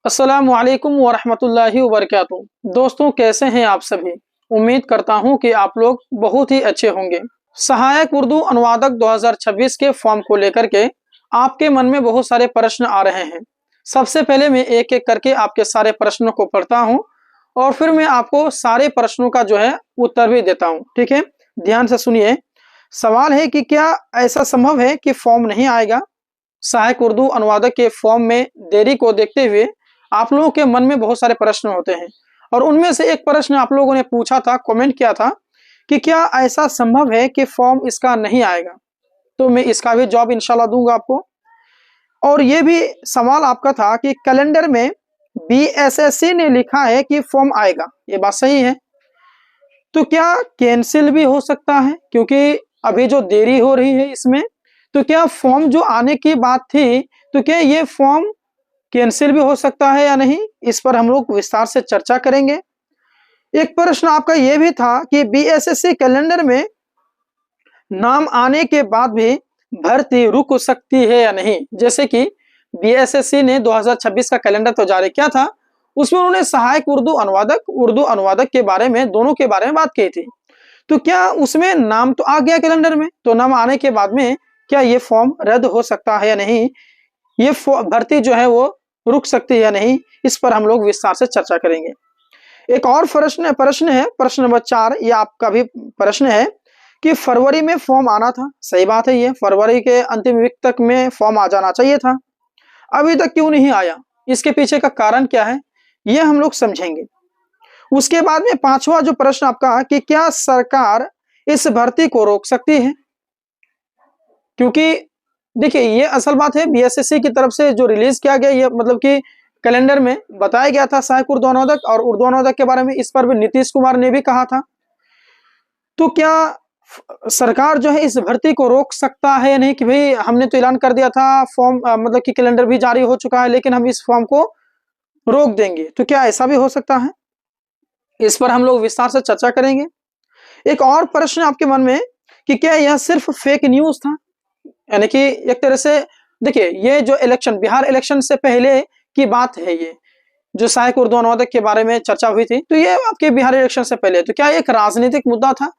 अस्सलामुअलैकुम वरहमतुल्लाहि वबरकातुहू। दोस्तों, कैसे हैं आप सभी। उम्मीद करता हूं कि आप लोग बहुत ही अच्छे होंगे। सहायक उर्दू अनुवादक 2026 के फॉर्म को लेकर के आपके मन में बहुत सारे प्रश्न आ रहे हैं। सबसे पहले मैं एक एक करके आपके सारे प्रश्नों को पढ़ता हूं और फिर मैं आपको सारे प्रश्नों का जो है उत्तर भी देता हूं। ठीक है, ध्यान से सुनिए। सवाल है कि क्या ऐसा संभव है कि फॉर्म नहीं आएगा। सहायक उर्दू अनुवादक के फॉर्म में देरी को देखते हुए आप लोगों के मन में बहुत सारे प्रश्न होते हैं और उनमें से एक प्रश्न आप लोगों ने पूछा था, कमेंट किया था कि क्या ऐसा संभव है कि फॉर्म इसका नहीं आएगा। तो मैं इसका भी जवाब इंशाल्लाह दूंगा आपको। और ये भी सवाल आपका था कि कैलेंडर में बीएसएससी ने लिखा है कि फॉर्म आएगा, ये बात सही है। तो क्या कैंसिल भी हो सकता है, क्योंकि अभी जो देरी हो रही है इसमें, तो क्या फॉर्म जो आने की बात थी, तो क्या ये फॉर्म कैंसिल भी हो सकता है या नहीं, इस पर हम लोग विस्तार से चर्चा करेंगे। एक प्रश्न आपका यह भी था कि बीएसएससी कैलेंडर में नाम आने के बाद भी भर्ती रुक सकती है या नहीं। जैसे कि बीएसएससी ने 2026 का कैलेंडर तो जारी किया था, उसमें उन्होंने सहायक उर्दू अनुवादक के बारे में, दोनों के बारे में बात की थी। तो क्या उसमें नाम तो आ गया कैलेंडर में, तो नाम आने के बाद में क्या ये फॉर्म रद्द हो सकता है या नहीं, ये भर्ती जो है वो रुक सकती है या नहीं, इस पर हम लोग विस्तार से चर्चा करेंगे। एक और प्रश्न है प्रश्न नंबर 4, ये आपका भी प्रश्न है कि फरवरी में फॉर्म आना था। सही बात है, ये फरवरी के अंतिम वीक तक में फॉर्म आ जाना चाहिए था, अभी तक क्यों नहीं आया, इसके पीछे का कारण क्या है, ये हम लोग समझेंगे। उसके बाद में 5वां जो प्रश्न आपका कि क्या सरकार इस भर्ती को रोक सकती है। क्योंकि देखिए, ये असल बात है, बीएसएससी की तरफ से जो रिलीज किया गया, ये मतलब कि कैलेंडर में बताया गया था सहायक उर्दू अनुवादक और उर्दू अनुवादक के बारे में, इस पर भी नीतीश कुमार ने भी कहा था। तो क्या सरकार जो है इस भर्ती को रोक सकता है या नहीं, कि भाई हमने तो ऐलान कर दिया था, फॉर्म मतलब कि कैलेंडर भी जारी हो चुका है, लेकिन हम इस फॉर्म को रोक देंगे, तो क्या ऐसा भी हो सकता है, इस पर हम लोग विस्तार से चर्चा करेंगे। एक और प्रश्न आपके मन में कि क्या यह सिर्फ फेक न्यूज था, यानी कि एक तरह से देखिए, ये जो इलेक्शन, बिहार इलेक्शन से पहले की बात है, ये जो सहायक उर्दू अनुवादक के बारे में चर्चा हुई थी, तो ये आपके बिहार इलेक्शन से पहले, तो क्या एक राजनीतिक मुद्दा था,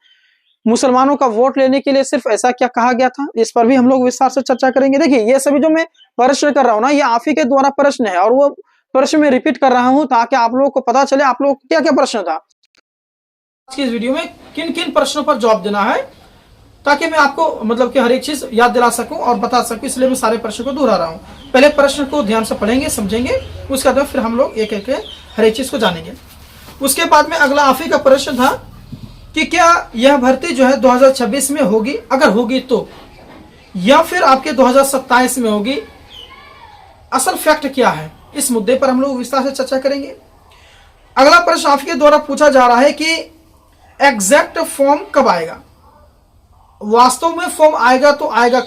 मुसलमानों का वोट लेने के लिए सिर्फ ऐसा क्या कहा गया था, इस पर भी हम लोग विस्तार से चर्चा करेंगे। देखिए, ये सभी जो मैं प्रश्न कर रहा हूँ ना, ये आप ही के द्वारा प्रश्न है और वो प्रश्न में रिपीट कर रहा हूँ ताकि आप लोगों को पता चले आप लोग क्या क्या प्रश्न था। आज की इस वीडियो में किन किन प्रश्नों पर जवाब देना है, ताकि मैं आपको मतलब कि हर एक चीज याद दिला सकूं और बता सकूं, इसलिए मैं सारे प्रश्न को दोहरा रहा हूं। पहले प्रश्न को ध्यान से पढ़ेंगे, समझेंगे, उसके बाद फिर हम लोग एक एक हर एक चीज को जानेंगे। उसके बाद में अगला आप ही का प्रश्न था कि क्या यह भर्ती जो है 2026 में होगी, अगर होगी तो, या फिर आपके 2027 में होगी, असल फैक्ट क्या है, इस मुद्दे पर हम लोग विस्तार से चर्चा करेंगे। अगला प्रश्न आपके द्वारा पूछा जा रहा है कि एग्जैक्ट फॉर्म कब आएगा, वास्तव में फॉर्म आएगा तो आएगा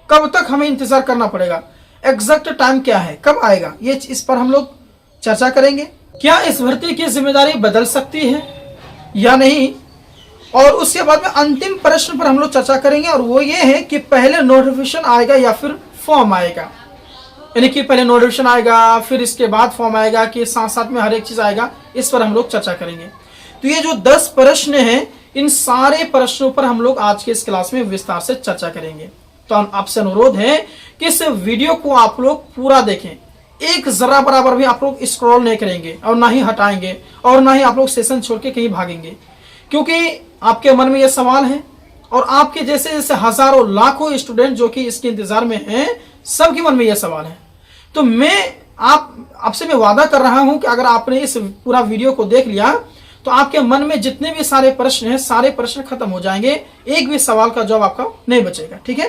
कब तक हमें इंतजार करना पड़ेगा, एग्जैक्ट टाइम क्या है, कब आएगा, ये इस पर हम लोग चर्चा करेंगे। क्या इस भर्ती की जिम्मेदारी बदल सकती है या नहीं, और उसके बाद में अंतिम प्रश्न पर हम लोग चर्चा करेंगे, और वो ये है कि पहले नोटिफिकेशन आएगा या फिर फॉर्म आएगा, यानी कि पहले नोटिफिकेशन आएगा फिर इसके बाद फॉर्म आएगा, कि साथ साथ में हर एक चीज आएगा, इस पर हम लोग चर्चा करेंगे। तो ये जो 10 प्रश्न हैं, इन सारे प्रश्नों पर हम लोग आज के इस क्लास में विस्तार से चर्चा करेंगे। तो आपसे अनुरोध है कि इस वीडियो को आप लोग पूरा देखें, एक जरा बराबर भी आप लोग स्क्रॉल नहीं करेंगे और ना ही हटाएंगे और ना ही आप लोग सेशन छोड़ के कहीं भागेंगे, क्योंकि आपके मन में यह सवाल है और आपके जैसे जैसे हजारों लाखों स्टूडेंट जो कि इसके इंतजार में हैं, सबके मन में यह सवाल है। तो मैं आपसे मैं वादा कर रहा हूं कि अगर आपने इस पूरा वीडियो को देख लिया तो आपके मन में जितने भी सारे प्रश्न हैं, सारे प्रश्न खत्म हो जाएंगे, एक भी सवाल का जवाब आपका नहीं बचेगा। ठीक है,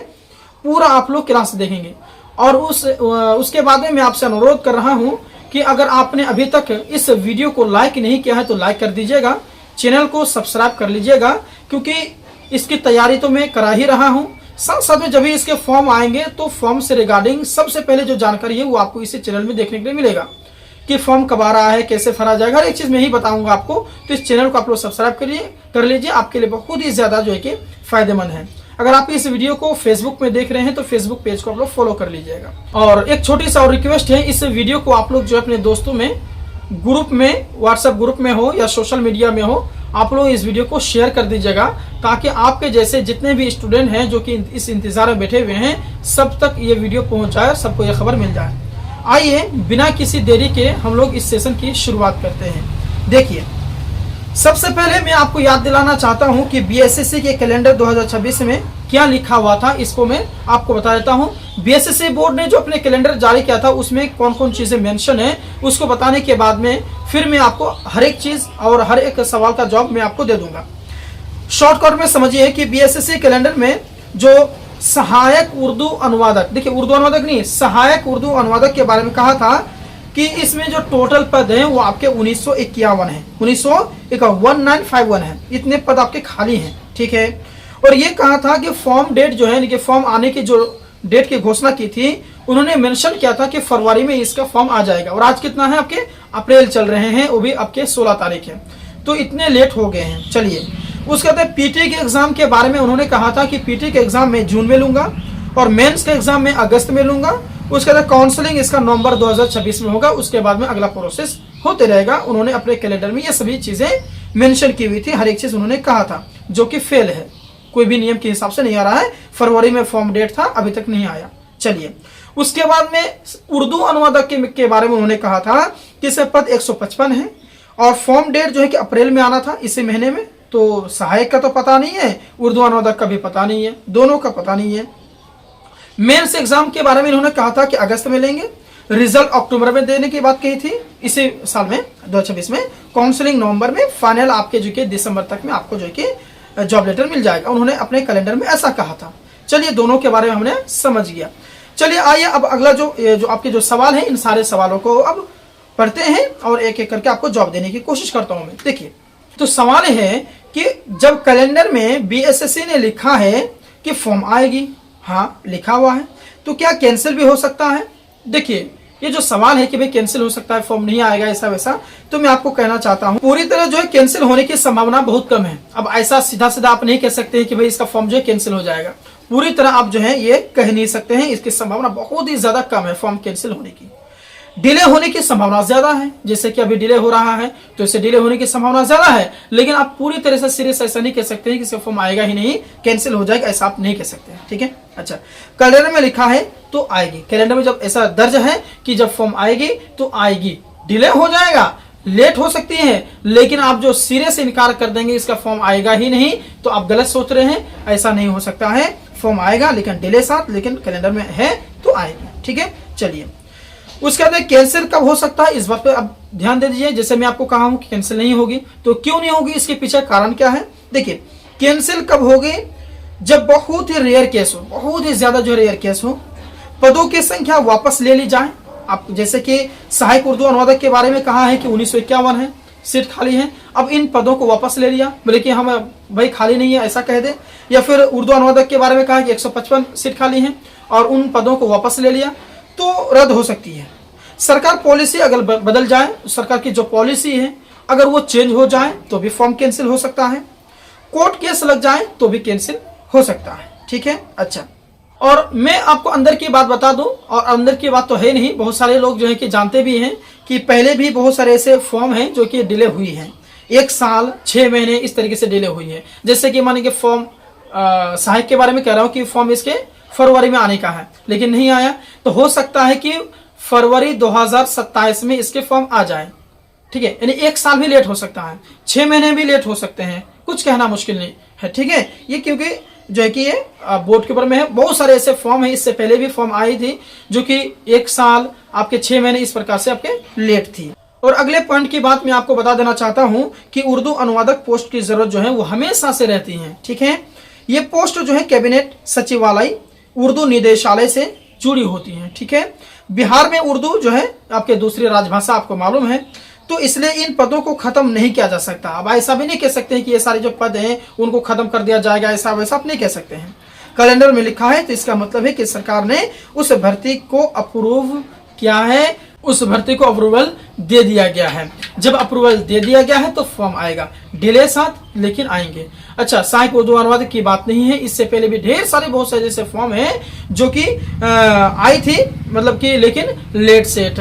पूरा आप लोग क्लास देखेंगे। और उसके बाद में मैं आपसे अनुरोध कर रहा हूं कि अगर आपने अभी तक इस वीडियो को लाइक नहीं किया है तो लाइक कर दीजिएगा, चैनल को सब्सक्राइब कर लीजिएगा, क्योंकि इसकी तैयारी तो मैं करा ही रहा हूं। साथ साथ में जब भी इसके फॉर्म आएंगे तो फॉर्म से रिगार्डिंग सबसे पहले जो जानकारी है वो आपको इसी चैनल में देखने के लिए मिलेगा, कि फॉर्म कब आ रहा है, कैसे भरा जाएगा, हर एक चीज मैं ही बताऊंगा आपको। तो इस चैनल को आप लोग सब्सक्राइब कर लीजिए, आपके लिए बहुत ही ज्यादा जो है कि फायदेमंद है। अगर आप इस वीडियो को फेसबुक में देख रहे हैं तो फेसबुक पेज को आप लोग फॉलो कर लीजिएगा। और एक छोटी सा और रिक्वेस्ट है, इस वीडियो को आप लोग जो अपने दोस्तों में ग्रुप में, व्हाट्सएप ग्रुप में हो या सोशल मीडिया में हो, आप लोग इस वीडियो को शेयर कर दीजिएगा, ताकि आपके जैसे जितने भी स्टूडेंट हैं जो कि इस इंतजार में बैठे हुए हैं, सब तक ये वीडियो पहुंच जाए, सबको ये खबर मिल जाए। आइए बिना किसी देरी के हम लोग इस सेशन की शुरुआत करते हैं। देखिए, सबसे पहले मैं आपको याद दिलाना चाहता हूं कि बीएसएससी के कैलेंडर 2026 में क्या लिखा हुआ था, इसको मैं आपको बता देता हूं। बीएसएससी बोर्ड ने जो अपने कैलेंडर जारी किया था उसमें कौन कौन चीजें मेंशन है, उसको बताने के बाद में फिर मैं आपको हर एक चीज और हर एक सवाल का जवाब मैं आपको दे दूंगा। शॉर्टकट में समझिए कि बीएसएससी कैलेंडर में जो सहायक उर्दू अनुवादक, देखिए उर्दू अनुवादक नहीं, सहायक उर्दू अनुवादक के बारे में कहा था कि इसमें जो टोटल पद हैं वो आपके 1951 है, 1951 है, इतने पद आपके खाली हैं, ठीक है। और ये कहा था कि फॉर्म डेट जो है, कि फॉर्म आने की जो डेट की घोषणा की थी, उन्होंने मेंशन किया था कि फरवरी में इसका फॉर्म आ जाएगा। और आज कितना है आपके, अप्रैल चल रहे हैं, वो भी आपके 16 तारीख है, तो इतने लेट हो गए हैं। चलिए, उसके बाद पीटी के एग्जाम के बारे में उन्होंने कहा था कि पीटी के एग्जाम में जून में लूंगा और मेंस के एग्जाम में अगस्त में लूंगा। उसके बाद काउंसलिंग इसका नवंबर 2026 में होगा, उसके बाद में अगला प्रोसेस होते रहेगा। उन्होंने अपने कैलेंडर में ये सभी चीजें मेंशन की हुई थी, हर एक चीज उन्होंने कहा था, जो कि फेल है, कोई भी नियम के हिसाब से नहीं आ रहा है। फरवरी में फॉर्म डेट था, अभी तक नहीं आया। चलिए, उसके बाद में उर्दू अनुवादक के बारे में उन्होंने कहा था कि इसमें पद 155 है और फॉर्म डेट जो है कि अप्रैल में आना था, इसी महीने में। तो सहायक का तो पता नहीं है, उर्दू अनुवादक का भी पता नहीं है, दोनों का पता नहीं है। मेंस एग्जाम के बारे में इन्होंने कहा था कि अगस्त में लेंगे, रिजल्ट अक्टूबर में देने की बात कही थी इसी साल में 2026 में, काउंसलिंग नवंबर में, फाइनल आपके जो कि दिसंबर तक में आपको जो कि जॉब लेटर मिल जाएगा। उन्होंने अपने कैलेंडर में ऐसा कहा था। चलिए, दोनों के बारे में हमने समझ गया। चलिए आइए अब अगला जो आपके जो सवाल है, इन सारे सवालों को अब पढ़ते हैं और एक एक करके आपको जवाब देने की कोशिश करता हूं मैं। देखिए, तो सवाल है कि जब कैलेंडर में बीएसएससी ने लिखा है कि फॉर्म आएगी, हाँ लिखा हुआ है, तो क्या कैंसिल भी हो सकता है? देखिए, ये जो सवाल है कि भाई कैंसिल हो सकता है, फॉर्म नहीं आएगा, ऐसा वैसा, तो मैं आपको कहना चाहता हूं पूरी तरह जो है कैंसिल होने की संभावना बहुत कम है। अब ऐसा सीधा सीधा आप नहीं कह सकते हैं कि भाई इसका फॉर्म जो है कैंसिल हो जाएगा, पूरी तरह आप जो है ये कह नहीं सकते हैं। इसकी संभावना बहुत ही ज्यादा कम है फॉर्म कैंसिल होने की। डिले होने की संभावना ज्यादा है, जैसे कि अभी डिले हो रहा है तो इससे डिले होने की संभावना ज्यादा है, लेकिन आप पूरी तरह से सीरियस ऐसा नहीं कह सकते हैं कि इसका फॉर्म आएगा ही नहीं, कैंसिल हो जाएगा, ऐसा आप नहीं कह सकते हैं, ठीक है। अच्छा, कैलेंडर में लिखा है तो आएगी, कैलेंडर में जब ऐसा दर्ज है कि जब फॉर्म आएगी तो आएगी, डिले हो जाएगा, लेट हो सकती है, लेकिन आप जो सीरियस इनकार कर देंगे इसका फॉर्म आएगा ही नहीं, तो आप गलत सोच रहे हैं। ऐसा नहीं हो सकता है, फॉर्म आएगा लेकिन डिले साथ, लेकिन कैलेंडर में है तो आएगी, ठीक है। चलिए, उसके बाद कैंसिल कब हो सकता है, इस बात पे आप ध्यान दे दीजिए। जैसे मैं आपको कहा हूं कि कैंसिल नहीं होगी, तो क्यों नहीं होगी, इसके पीछे कारण क्या है? देखिए, कैंसिल कब होगी, जब बहुत ही रेयर केस हो, बहुत ही ज्यादा जो रेयर केस हो, पदों की संख्या वापस ले ली जाए। आप जैसे कि सहायक उर्दू अनुवादक के बारे में कहा है कि 1951 है, सीट खाली है, अब इन पदों को वापस ले लिया, बोले कि हम भाई खाली नहीं है ऐसा कह दे, या फिर उर्दू अनुवादक के बारे में कहा कि 155 सीट खाली है और उन पदों को वापस ले लिया, तो रद्द हो सकती है। सरकार पॉलिसी अगर बदल जाए, सरकार की जो पॉलिसी है अगर वो चेंज हो जाए तो भी फॉर्म कैंसिल हो सकता है, कोर्ट केस लग जाए तो भी कैंसिल हो सकता है, ठीक है। अच्छा, और मैं आपको अंदर की बात बता दूं, और अंदर की बात तो है नहीं, बहुत सारे लोग जो है कि जानते भी हैं कि पहले भी बहुत सारे ऐसे फॉर्म हैं जो कि डिले हुई हैं, 1 साल 6 महीने इस तरीके से डिले हुई है। जैसे कि माने कि फॉर्म सहायक के बारे में कह रहा हूं कि फॉर्म इसके फरवरी में आने का है लेकिन नहीं आया, तो हो सकता है कि फरवरी 2027 में इसके फॉर्म आ जाए, ठीक है। यानी 1 साल भी लेट हो सकता है, 6 महीने भी लेट हो सकते हैं, कुछ कहना मुश्किल नहीं है, ठीक है। ये क्योंकि जो है कि ये बोर्ड के ऊपर में है, बहुत सारे ऐसे फॉर्म है, इससे पहले भी फॉर्म आई थी जो कि 1 साल आपके 6 महीने इस प्रकार से आपके लेट थी। और अगले पॉइंट की बात मैं आपको बता देना चाहता हूं कि उर्दू अनुवादक पोस्ट की जरूरत जो है वो हमेशा से रहती है, ठीक है। ये पोस्ट जो है कैबिनेट सचिवालय उर्दू निदेशालय से जुड़ी होती है, ठीक है। बिहार में उर्दू जो है आपके दूसरी राजभाषा आपको मालूम है, तो इसलिए इन पदों को खत्म नहीं किया जा सकता। अब ऐसा भी नहीं कह सकते हैं कि ये सारे जो पद हैं उनको खत्म कर दिया जाएगा, ऐसा वैसा आप नहीं कह सकते हैं। कैलेंडर में लिखा है तो इसका मतलब है कि सरकार ने उस भर्ती को अप्रूव किया है, उस भर्ती को अप्रूवल दे दिया गया है। जब अप्रूवल दे दिया गया है तो फॉर्म आएगा, डिले साथ लेकिन आएंगे। अच्छा, सहायक उर्दू अनुवादक की बात नहीं है, इससे पहले भी ढेर सारे बहुत सारे जैसे फॉर्म है जो कि आई थी, मतलब कि लेकिन लेट सेट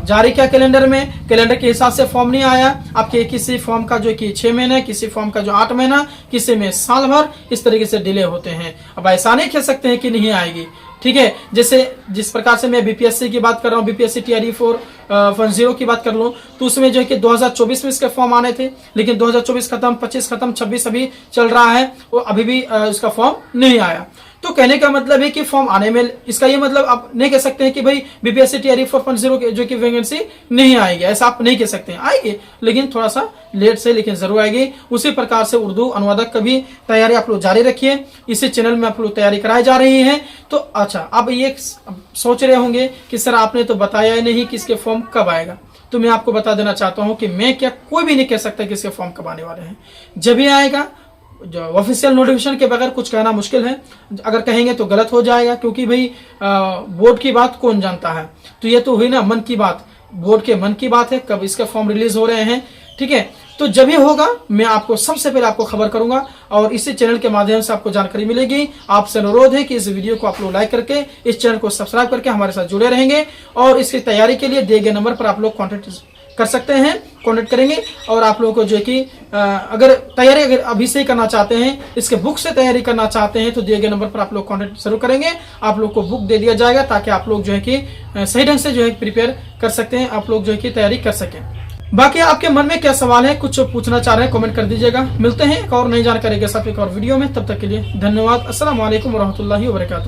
जारी किया कैलेंडर में, कैलेंडर के हिसाब से फॉर्म नहीं आया। आपके किसी फॉर्म का जो कि 6 महीने, किसी फॉर्म का जो 8 महीना, किसी में साल भर, इस तरीके से डिले होते हैं। अब ऐसा नहीं कह सकते हैं कि नहीं आएगी, ठीक है। जैसे जिस प्रकार से मैं बीपीएससी की बात कर रहा हूँ, बीपीएससी टीआरई 410 की बात कर लूँ, तो उसमें जो है कि 2024 में इसके फॉर्म आने थे, लेकिन 2024 खत्म, 25 खत्म, 26 अभी चल रहा है, वो अभी भी इसका फॉर्म नहीं आया। तो कहने का मतलब है कि फॉर्म आने में, इसका ये मतलब आप नहीं कह सकते हैं कि भाई बीपीएससी टीआरई 4.0 जो कि वैकेंसी नहीं आएगी, ऐसा आप नहीं कह सकते हैं। आएगी लेकिन थोड़ा सा लेट से, लेकिन जरूर आएगी। उसी प्रकार से उर्दू अनुवादक का भी तैयारी आप लोग जारी रखिए, इसी चैनल में आप लोग तैयारी कराई जा रही है। तो अच्छा, अब ये सोच रहे होंगे कि सर आपने तो बताया ही नहीं कि इसके फॉर्म कब आएगा। तो मैं आपको बता देना चाहता हूं कि मैं क्या, कोई भी नहीं कह सकता कि इसके फॉर्म कब आने वाले हैं। जब भी आएगा, जो ऑफिशियल नोटिफिकेशन के बगैर कुछ कहना मुश्किल है, अगर कहेंगे तो गलत हो जाएगा, क्योंकि भाई बोर्ड की बात कौन जानता है। तो ये तो हुई ना मन की बात, बोर्ड के मन की बात है, कब इसके फॉर्म रिलीज हो रहे हैं, ठीक है। तो जब ये होगा मैं आपको सबसे पहले आपको खबर करूंगा और इसी चैनल के माध्यम से आपको जानकारी मिलेगी। आपसे अनुरोध है कि इस वीडियो को आप लोग लाइक करके, इस चैनल को सब्सक्राइब करके हमारे साथ जुड़े रहेंगे, और इसकी तैयारी के लिए दिए गए नंबर पर आप लोग कॉन्टेक्ट कर सकते हैं, कॉन्टेक्ट करेंगे। और आप लोगों को जो है कि अगर तैयारी अगर अभी से ही करना चाहते हैं, इसके बुक से तैयारी करना चाहते हैं, तो दिए गए नंबर पर आप लोग कॉन्टेक्ट जरूर करेंगे। आप लोग को बुक दे दिया जाएगा ताकि आप लोग जो है कि सही ढंग से जो है प्रिपेयर कर सकते हैं, आप लोग जो है कि तैयारी कर सकें। बाकी आपके मन में क्या सवाल है, कुछ पूछना चाह रहे हैं, कमेंट कर दीजिएगा। मिलते हैं एक और नई जानकारी के साथ एक और वीडियो में, तब तक के लिए धन्यवाद। अस्सलाम वालेकुम रहमतुल्लाहि व बरकातुहू।